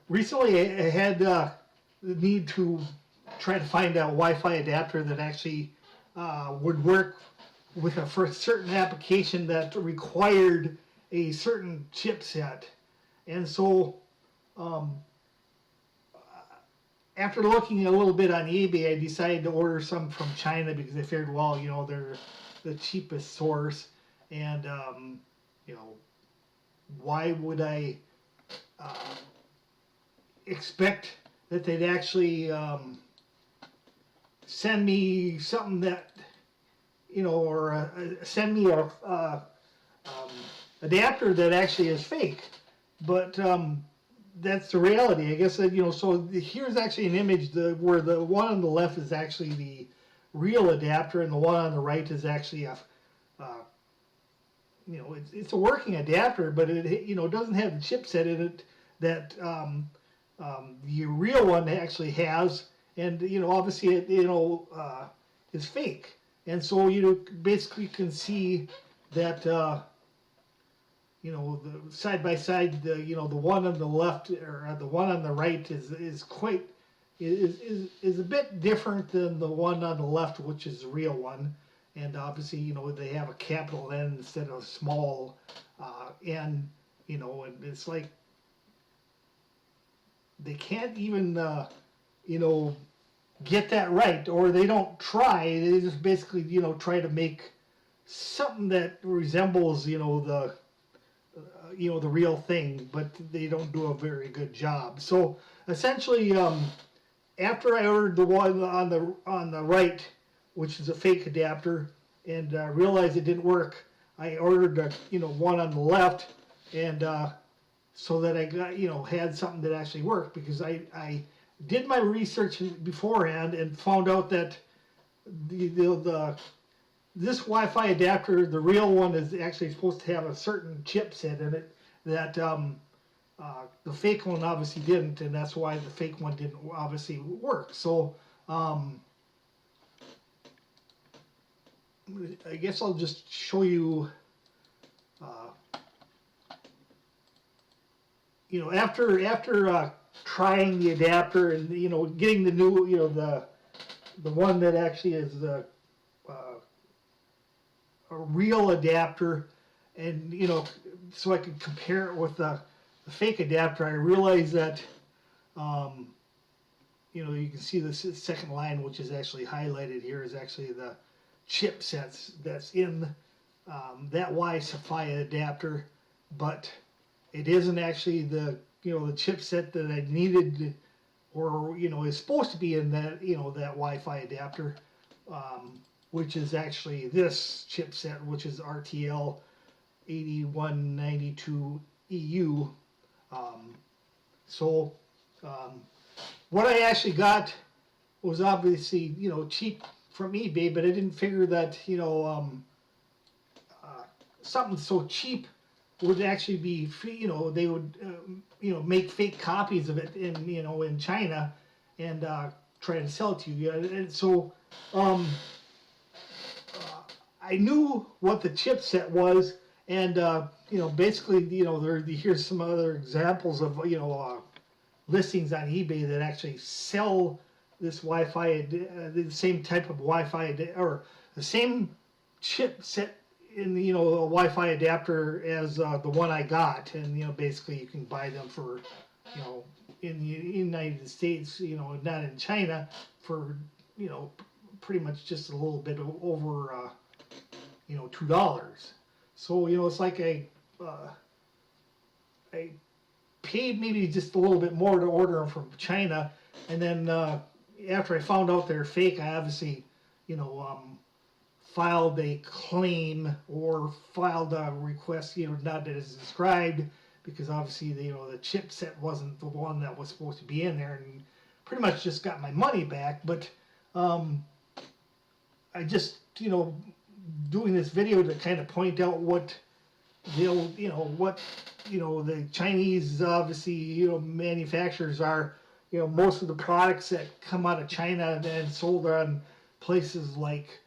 recently I had the need to try to find a Wi-Fi adapter that actually would work with for a certain application that required a certain chipset. And so um, after looking a little bit on eBay, I decided to order some from China because I figured, well, they're the cheapest source, and you know, why would I uh, expect that they'd actually send me something that, or send me a adapter that actually is fake? But that's the reality, I guess. So here's actually an image where the one on the left is actually the real adapter, and the one on the right is actually a, it's a working adapter, but it doesn't have the chipset in it that the real one actually has, and obviously it is fake, and so you basically can see that. The side by side, the one on the left or the one on the right is a bit different than the one on the left, which is the real one. And obviously, they have a capital N instead of a small N, and it's like they can't even, get that right, or they don't try. They just basically, try to make something that resembles, the real thing, but they don't do a very good job. So essentially, after I ordered the one on the right, which is a fake adapter, and realized it didn't work, I ordered one on the left, and so that I got had something that actually worked, because I did my research beforehand and found out that this Wi-Fi adapter, the real one, is actually supposed to have a certain chipset in it that the fake one obviously didn't, and that's why the fake one didn't obviously work. So I guess I'll just show you. After trying the adapter and getting the new the one that actually is the a real adapter, and so I could compare it with the fake adapter, I realized that you can see the second line, which is actually highlighted here, is actually the chipsets that's in that Wi-Fi adapter, but it isn't actually the the chipset that I needed, or is supposed to be in that that Wi-Fi adapter, which is actually this chipset, which is RTL 8192 EU. So what I actually got was obviously cheap from eBay, but I didn't figure that something so cheap would actually be free. They would make fake copies of it in China and try to sell it to you. And so I knew what the chipset was, and basically here's some other examples of listings on eBay that actually sell this Wi-Fi, the same type of Wi-Fi, or the same chipset in the a Wi-Fi adapter as the one I got, and basically you can buy them for in the United States, not in China, for pretty much just a little bit over $2. So it's like I paid maybe just a little bit more to order them from China, and then after I found out they're fake, I obviously filed a claim or filed a request, not as described, because obviously the chipset wasn't the one that was supposed to be in there, and pretty much just got my money back. But I just doing this video to kind of point out what what the Chinese obviously manufacturers are. Most of the products that come out of China and sold on places like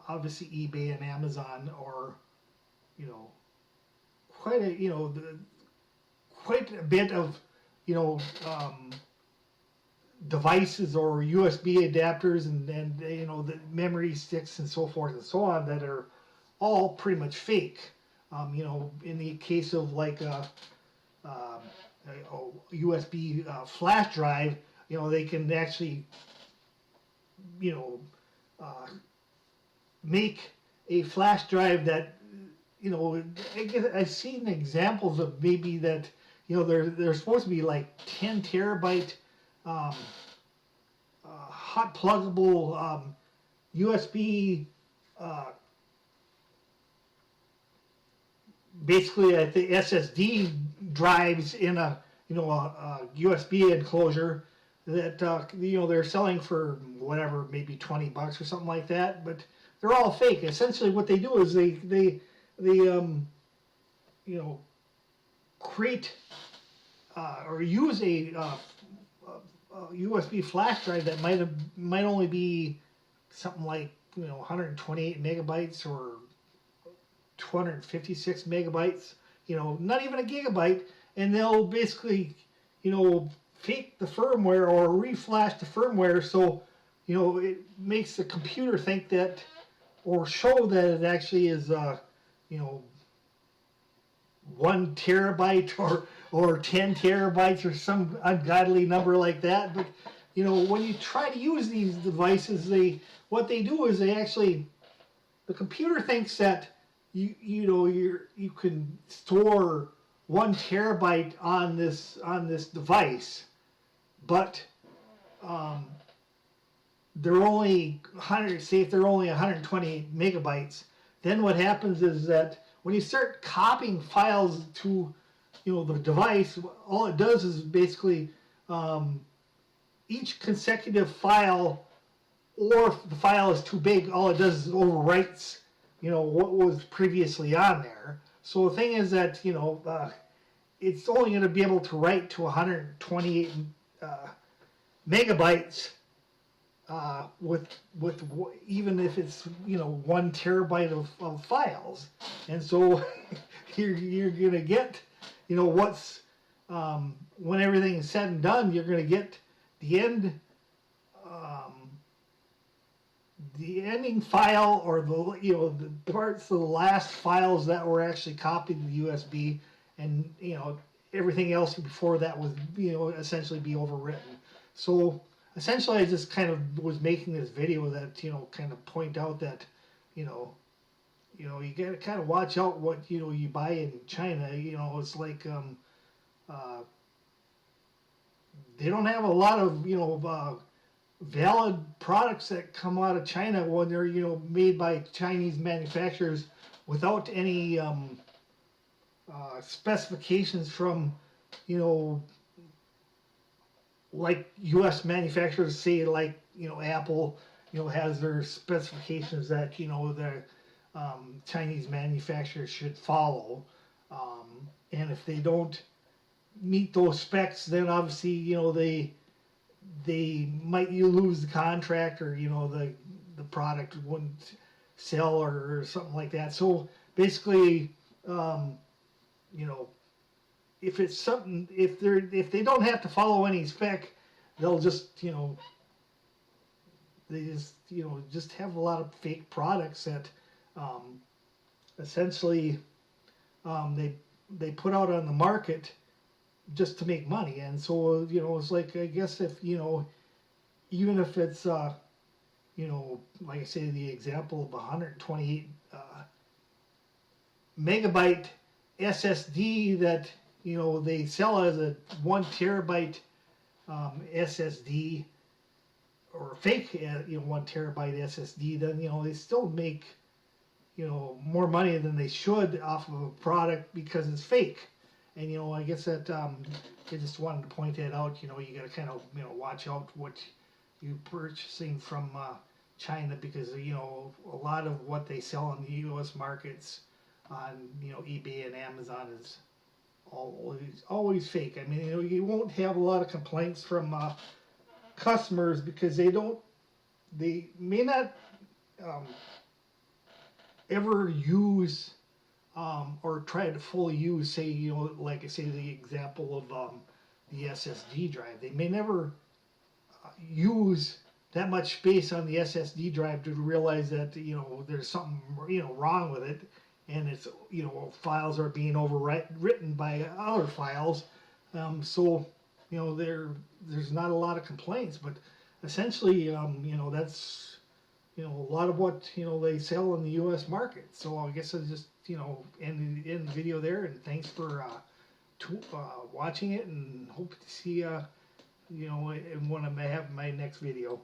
obviously eBay and Amazon, or quite a quite a bit of you know, devices or USB adapters and you know the memory sticks and so forth and so on that are all pretty much fake. You know, in the case of like a USB flash drive, you know, they can actually, you know, make a flash drive that, you know, I've seen examples of maybe that, you know, they're supposed to be like 10 terabyte um, hot pluggable USB, uh, basically I think SSD drives in a, you know, a USB enclosure that you know, they're selling for whatever, maybe $20 or something like that, but they're all fake. Essentially, what they do is they you know, create or use a USB flash drive that might only be something like, you know, 128 megabytes or 256 megabytes, you know, not even a gigabyte, and they'll basically, you know, fake the firmware or reflash the firmware so, you know, it makes the computer think that, or show that it actually is, you know, 1 terabyte or 10 terabytes or some ungodly number like that. But, you know, when you try to use these devices, what they do is they actually, the computer thinks that you know, you can store 1 terabyte on this device, but they're only 100. Say if they're only 120 megabytes, then what happens is that when you start copying files to, you know, the device, all it does is basically each consecutive file, or if the file is too big, all it does is overwrites, you know, what was previously on there. So the thing is that, you know, it's only going to be able to write to 128 megabytes with even if it's, you know, 1 terabyte of files. And so you're going to get, you know, what's when everything is said and done, you're going to get the end. The ending file, or the, you know, the parts of the last files that were actually copied to the USB, and, you know, everything else before that was, you know, essentially be overwritten. So essentially, I just kind of was making this video that, you know, kind of point out that, you know, you got to kind of watch out what, you know, you buy in China. You know, it's like they don't have a lot of, you know, valid products that come out of China when they're, you know, made by Chinese manufacturers without any specifications from, you know, like U.S. manufacturers, say, like, you know, Apple, you know, has their specifications that, you know, the Chinese manufacturers should follow, and if they don't meet those specs, then obviously, you know, they might, you lose the contract, or, you know, the product wouldn't sell, or something like that. So basically, you know, if it's something, if they don't have to follow any spec, they'll just, you know, they just, you know, just have a lot of fake products that essentially they put out on the market just to make money. And so, you know, it's like, I guess, if, you know, even if it's you know, like I say, the example of 128 megabyte SSD that, you know, they sell as a 1 terabyte SSD, or fake, you know, 1 terabyte SSD, then, you know, they still make, you know, more money than they should off of a product because it's fake. And, you know, I guess that I just wanted to point that out. You know, you got to kind of, you know, watch out what you're purchasing from China, because, you know, a lot of what they sell in the U.S. markets on, you know, eBay and Amazon is always fake. I mean, you know, you won't have a lot of complaints from customers because they may not ever use or try to fully use, say, you know, like I say, the example of the SSD drive. They may never use that much space on the SSD drive to realize that there's something wrong with it, and it's files are being overwritten by other files. So there's not a lot of complaints, but essentially that's a lot of what they sell in the U.S. market. So I guess I just end the video there, and thanks for watching it, and hope to see and when I have my next video.